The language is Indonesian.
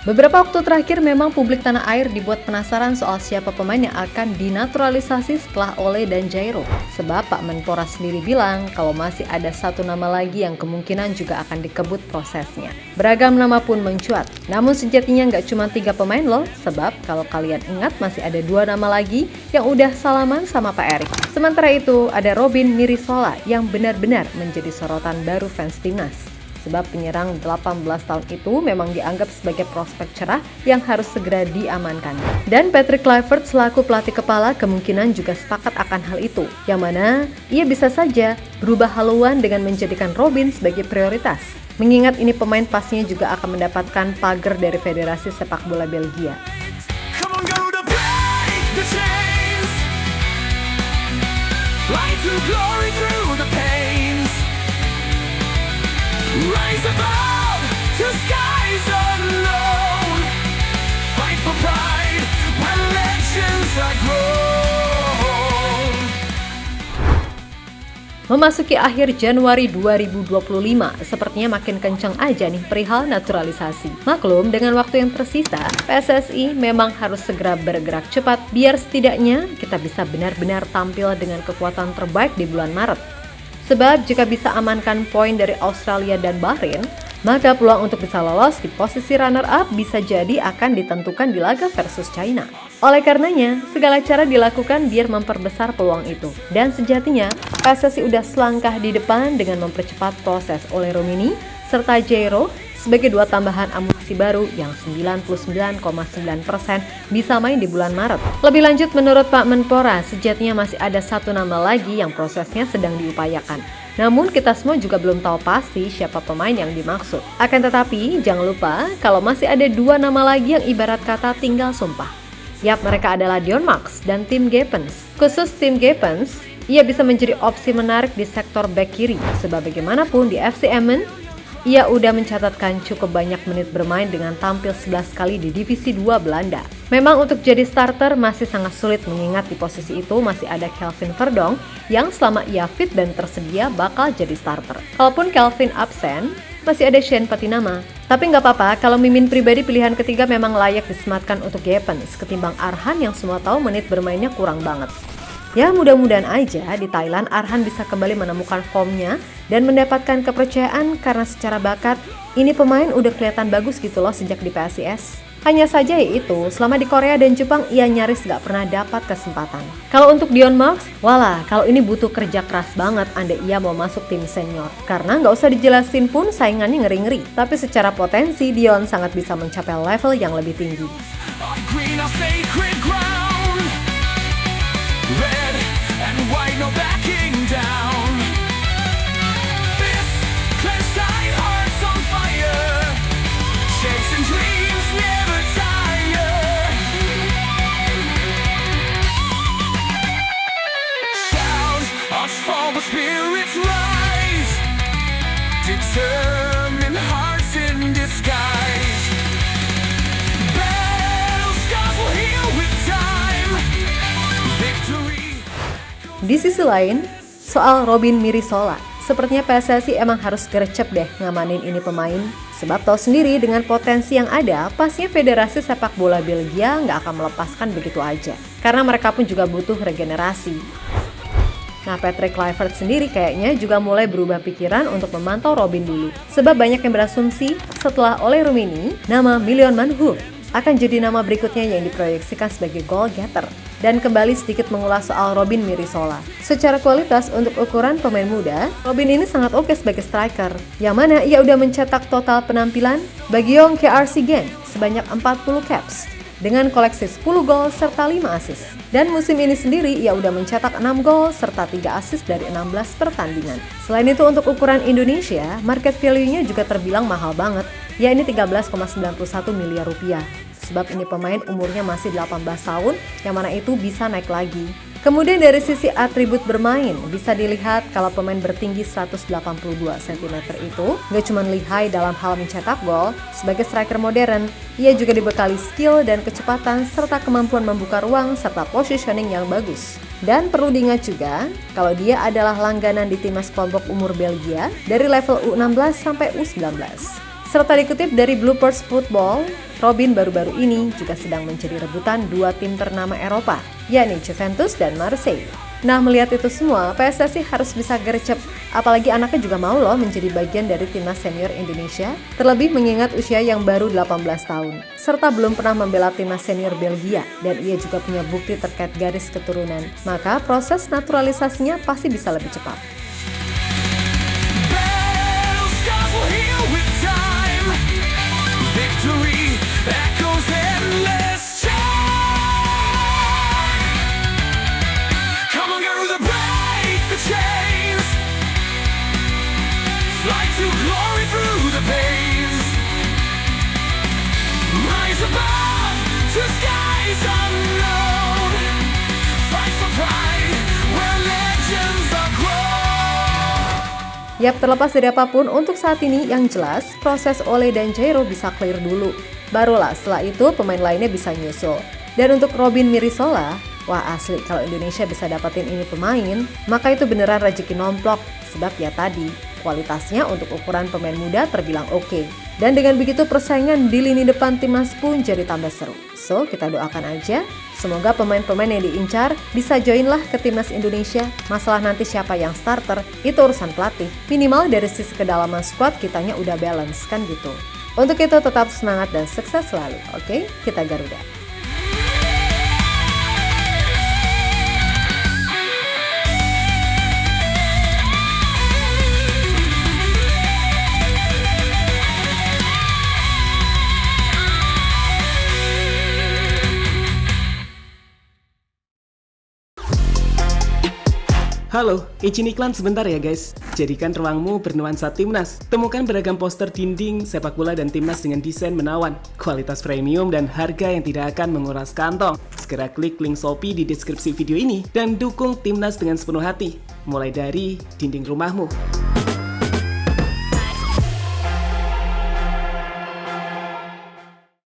Beberapa waktu terakhir memang publik tanah air dibuat penasaran soal siapa pemain yang akan dinaturalisasi setelah Ole dan Jairo. Sebab Pak Menpora sendiri bilang kalau masih ada satu nama lagi yang kemungkinan juga akan dikebut prosesnya. Beragam nama pun mencuat. Namun sejatinya nggak cuma 3 pemain loh, sebab kalau kalian ingat masih ada 2 nama lagi yang udah salaman sama Pak Erik. Sementara itu ada Robin Mirisola yang benar-benar menjadi sorotan baru fans timnas. Sebab penyerang 18 tahun itu memang dianggap sebagai prospek cerah yang harus segera diamankan. Dan Patrick Kluivert selaku pelatih kepala kemungkinan juga sepakat akan hal itu, yang mana ia bisa saja berubah haluan dengan menjadikan Robin sebagai prioritas. Mengingat ini pemain pastinya juga akan mendapatkan pagar dari Federasi Sepak Bola Belgia. Rise above to skies unknown. Fight for pride when legends are grown. Memasuki akhir Januari 2025, sepertinya makin kencang aja nih perihal naturalisasi. Maklum, dengan waktu yang tersisa, PSSI memang harus segera bergerak cepat biar setidaknya kita bisa benar-benar tampil dengan kekuatan terbaik di bulan Maret. Sebab jika bisa amankan poin dari Australia dan Bahrain, maka peluang untuk bisa lolos di posisi runner-up bisa jadi akan ditentukan di laga versus China. Oleh karenanya, segala cara dilakukan biar memperbesar peluang itu. Dan sejatinya, PSSI udah selangkah di depan dengan mempercepat proses Ole Rummenigge serta Jairo sebagai 2 tambahan amunisi baru yang 99,9% bisa main di bulan Maret. Lebih lanjut, menurut Pak Menpora, sejatinya masih ada 1 nama lagi yang prosesnya sedang diupayakan. Namun kita semua juga belum tahu pasti siapa pemain yang dimaksud. Akan tetapi, jangan lupa kalau masih ada 2 nama lagi yang ibarat kata tinggal sumpah. Yap, mereka adalah Dion Max dan Tim Geppens. Khusus Tim Geppens, ia bisa menjadi opsi menarik di sektor back kiri. Sebab bagaimanapun di FC Emmen, ia udah mencatatkan cukup banyak menit bermain dengan tampil 11 kali di Divisi 2 Belanda. Memang untuk jadi starter masih sangat sulit mengingat di posisi itu masih ada Kelvin Verdonk yang selama ia fit dan tersedia bakal jadi starter. Kalaupun Kelvin absen, masih ada Shane Patinama. Tapi nggak apa-apa kalau Mimin pribadi pilihan ketiga memang layak disematkan untuk Geppens ketimbang Arhan yang semua tahu menit bermainnya kurang banget. Ya mudah-mudahan aja di Thailand Arhan bisa kembali menemukan formnya dan mendapatkan kepercayaan karena secara bakat ini pemain udah kelihatan bagus gitu loh sejak di PSIS. Hanya saja itu, selama di Korea dan Jepang ia nyaris gak pernah dapat kesempatan. Kalau untuk Dion Max, walah kalau ini butuh kerja keras banget andai ia mau masuk tim senior. Karena gak usah dijelasin pun saingannya ngeri-ngeri. Tapi secara potensi Dion sangat bisa mencapai level yang lebih tinggi. White, no backing down. Fists clenched tight, hearts on fire. Chasing dreams never tire. Shout, hearts fall but spirits rise. Determined hearts in disguise. Battle scars will heal with time. Victory. Di sisi lain, soal Robin Mirisola, sepertinya PSSI emang harus gercep deh ngamanin ini pemain. Sebab tahu sendiri dengan potensi yang ada, pastinya Federasi Sepak Bola Belgia nggak akan melepaskan begitu aja. Karena mereka pun juga butuh regenerasi. Nah, Patrick Kluivert sendiri kayaknya juga mulai berubah pikiran untuk memantau Robin dulu. Sebab banyak yang berasumsi setelah Ole Rummenigge, nama Mylion Manhoef akan jadi nama berikutnya yang diproyeksikan sebagai goal getter. Dan kembali sedikit mengulas soal Robin Mirisola. Secara kualitas untuk ukuran pemain muda, Robin ini sangat oke sebagai striker. Yang mana ia udah mencetak total penampilan bagi Young KRC Genk sebanyak 40 caps dengan koleksi 10 gol serta 5 assist. Dan musim ini sendiri ia udah mencetak 6 gol serta 3 assist dari 16 pertandingan. Selain itu untuk ukuran Indonesia, market value-nya juga terbilang mahal banget, yakni 13,91 miliar rupiah. Sebab ini pemain umurnya masih 18 tahun, yang mana itu bisa naik lagi. Kemudian dari sisi atribut bermain, bisa dilihat kalau pemain bertinggi 182 cm itu gak cuma lihai dalam hal mencetak gol, sebagai striker modern, ia juga dibekali skill dan kecepatan serta kemampuan membuka ruang serta positioning yang bagus. Dan perlu diingat juga, kalau dia adalah langganan di timnas kelompok umur Belgia dari level U16 sampai U19. Serta dikutip dari Bloomberg Football, Robin baru-baru ini juga sedang mencari rebutan dua tim ternama Eropa, yakni Juventus dan Marseille. Nah, melihat itu semua, PSSI harus bisa gercep. Apalagi anaknya juga mau loh menjadi bagian dari timnas senior Indonesia, terlebih mengingat usia yang baru 18 tahun, serta belum pernah membela timnas senior Belgia, dan ia juga punya bukti terkait garis keturunan. Maka proses naturalisasinya pasti bisa lebih cepat. Battle scars will heal with time. Victory echoes endless time. Come on, girl, to break the chains. Fly to glory through the pains. Rise above to skies unknown. Fight for pride where legends are grown. Yap, terlepas dari apapun, untuk saat ini yang jelas proses Ole dan Jairo bisa clear dulu. Barulah setelah itu pemain lainnya bisa nyusul. Dan untuk Robin Mirisola, wah asli kalau Indonesia bisa dapetin ini pemain, maka itu beneran rezeki nomplok. Sebab ya tadi, kualitasnya untuk ukuran pemain muda terbilang oke. Dan dengan begitu persaingan di lini depan timnas pun jadi tambah seru. So, kita doakan aja, semoga pemain-pemain yang diincar bisa join lah ke timnas Indonesia. Masalah nanti siapa yang starter, itu urusan pelatih. Minimal dari sisi kedalaman squad kitanya udah balance, kan gitu. Untuk itu tetap semangat dan sukses selalu, oke? Kita Garuda. Halo, izin iklan sebentar ya guys. Jadikan ruangmu bernuansa timnas. Temukan beragam poster dinding, sepak bola dan timnas dengan desain menawan, kualitas premium dan harga yang tidak akan menguras kantong. Segera klik link Shopee di deskripsi video ini dan dukung timnas dengan sepenuh hati. Mulai dari dinding rumahmu.